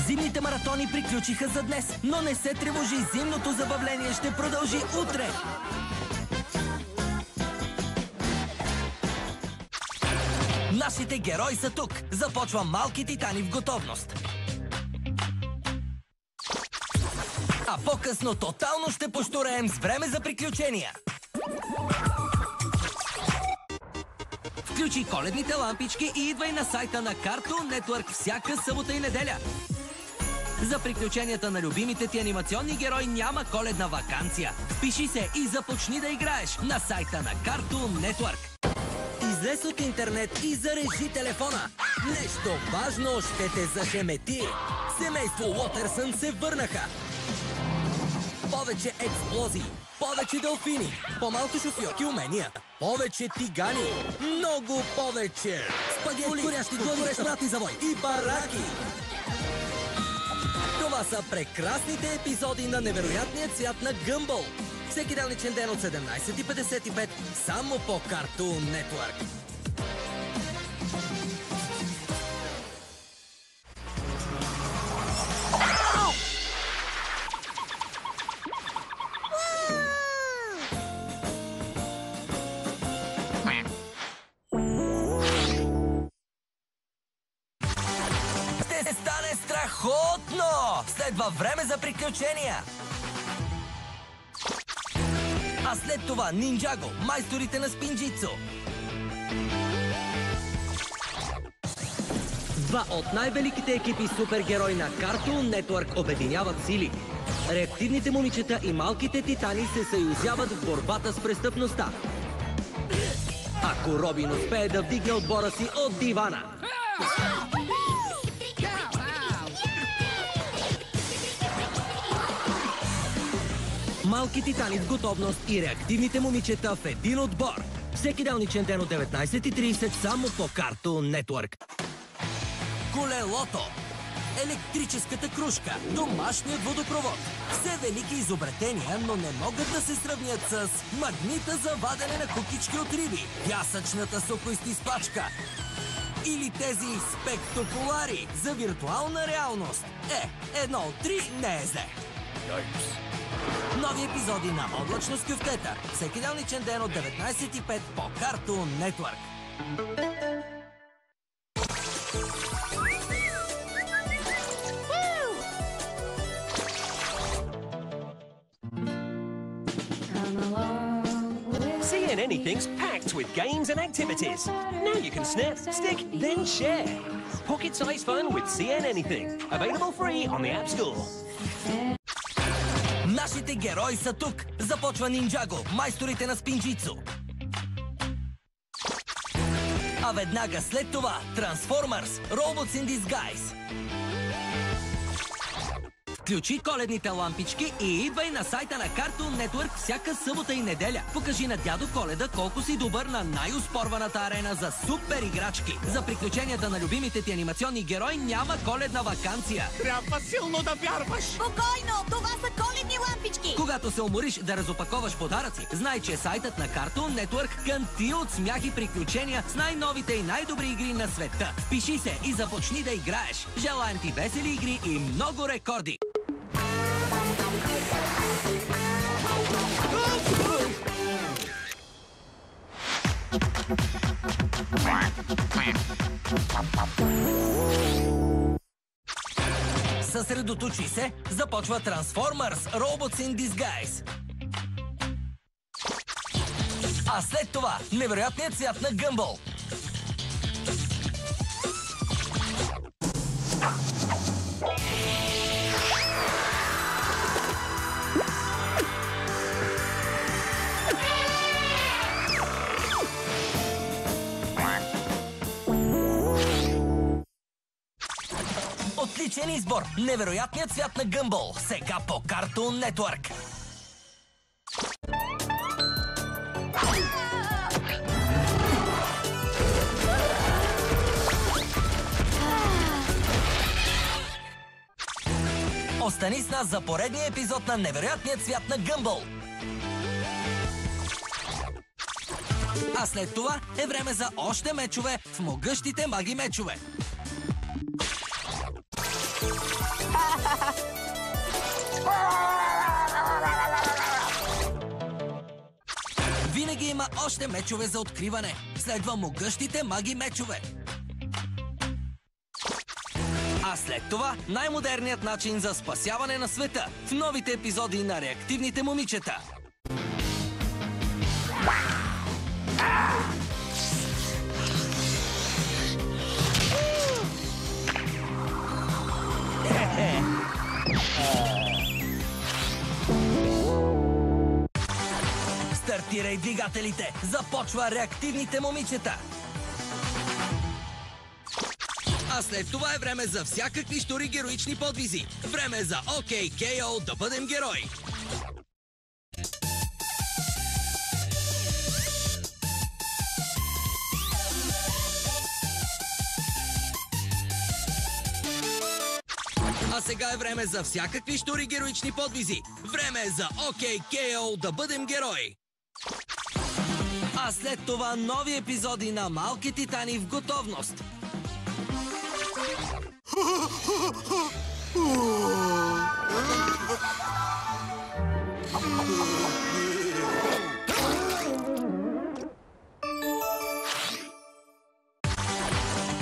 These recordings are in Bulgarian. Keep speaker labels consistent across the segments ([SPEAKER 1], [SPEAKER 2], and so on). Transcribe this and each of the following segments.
[SPEAKER 1] Зимните маратони приключиха за днес, но не се тревожи, зимното забавление ще продължи утре. Нашите герои са тук. Започва Малки титани в готовност. А по-късно тотално ще пощуреем с време за приключения. Включи коледните лампички и идвай на сайта на Cartoon Network всяка събота и неделя. За приключенията на любимите ти анимационни герои няма коледна ваканция. Впиши се и започни да играеш на сайта на Cartoon Network. Излез от интернет и зарежи телефона. Нещо важно ще те зашемети. Семейство Уотърсън се върнаха. Повече експлозии, повече делфини, по-малко шофьорски умения, повече тигани, много повече спагети, горящи главе, шмратни завой и бараки. Това са прекрасните епизоди на невероятният свят на Гъмбъл. Всеки делничен ден от 17:55 само по Cartoon Network. Ще стане страхотно! Следва време за приключения! А след това Нинджаго, майсторите на спинджицу. Два от най-великите екипи супергерои на Cartoon Network обединяват сили. Реактивните момичета и малките титани се съюзяват в борбата с престъпността. Ако Робин успее да вдигне отбора си от дивана. Малки титани в готовност и реактивните момичета в един отбор. Всеки делничен ден от 19:30 само по Cartoon Network. Колелото, електрическата кружка, домашният водопровод. Все велики изобретения, но не могат да се сравнят с магнита за вадене на кукички от риби, пясъчната сокоизтисквачка или тези спектакулари за виртуална реалност. Едно от три не е зле. Нови епизоди на Облачно с кюфтета. Всеки делничен ден от 19:05 по Cartoon Network.
[SPEAKER 2] CN Anything's packed with games and activities. Now you can snap, stick, then share. Pocket-sized fun with CN Anything. Available free on the App Store.
[SPEAKER 1] Нашите герои са тук. Започва Нинджаго, майсторите на спинджицу. А веднага след това Transformers, Robots in Disguise. Включи коледните лампички и идвай на сайта на Cartoon Network всяка събота и неделя. Покажи на дядо Коледа колко си добър на най-успорваната арена за супер играчки. За приключенията на любимите ти анимационни герои няма коледна ваканция.
[SPEAKER 3] Трябва силно да вярваш!
[SPEAKER 4] Спокойно! Това са коледни лампички!
[SPEAKER 1] Когато се умориш да разопаковаш подаръци, знай, че сайтът на Cartoon Network кънти от смях и приключения с най-новите и най-добри игри на света. Впиши се и започни да играеш. Желаем ти весели игри и много рекорди! Съсредоточи се, започва Transformers Robots in Disguise. А след това невероятният свят на Гъмбъл. Отличен избор! Невероятният свят на Гъмбъл. Сега по Cartoon Network. Остани с нас за поредния епизод на невероятният свят на Гъмбъл. А след това е време за още мечове в могъщите маги мечове. има още мечове за откриване. Следва могъщите маги мечове. А след това най-модерният начин за спасяване на света в новите епизоди на Реактивните момичета. Стартирай двигателите! Започва Реактивните момичета! А след това е време за всякакви щури героични подвизи. Време за OK KO да бъдем герои! А сега е време за всякакви щури героични подвизи. Време е за OK KO да бъдем герои! А след това нови епизоди на Малки титани в готовност.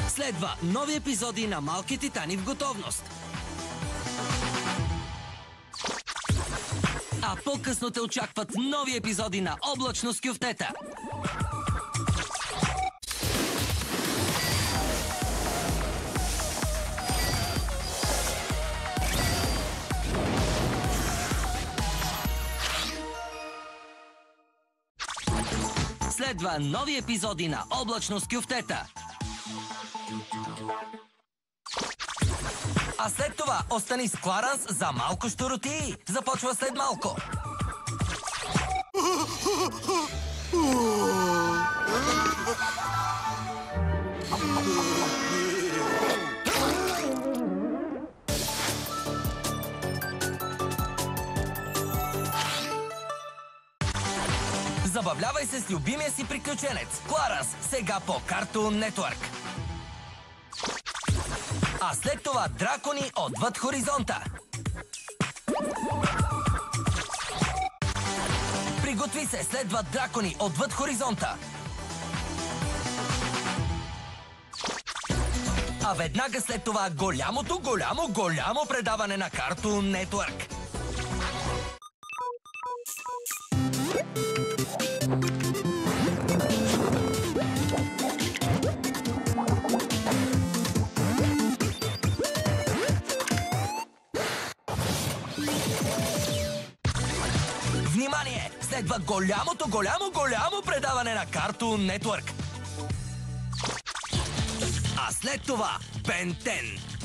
[SPEAKER 1] Следва нови епизоди на Малки титани в готовност. А по-късно те очакват нови епизоди на Облачно с кюфтета. Следва нови епизоди на Облачно с кюфтета. А след това остани с Кларанс за малко щуротии. Започва след малко. Забавлявай се с любимия си приключенец Кларанс, сега по Cartoon Network. А след това дракони отвъд хоризонта. Приготви се, следват дракони отвъд хоризонта. А веднага след това голямо предаване на Cartoon Network. Внимание! Следва голямо предаване на Cartoon Network. А след това Бен 10.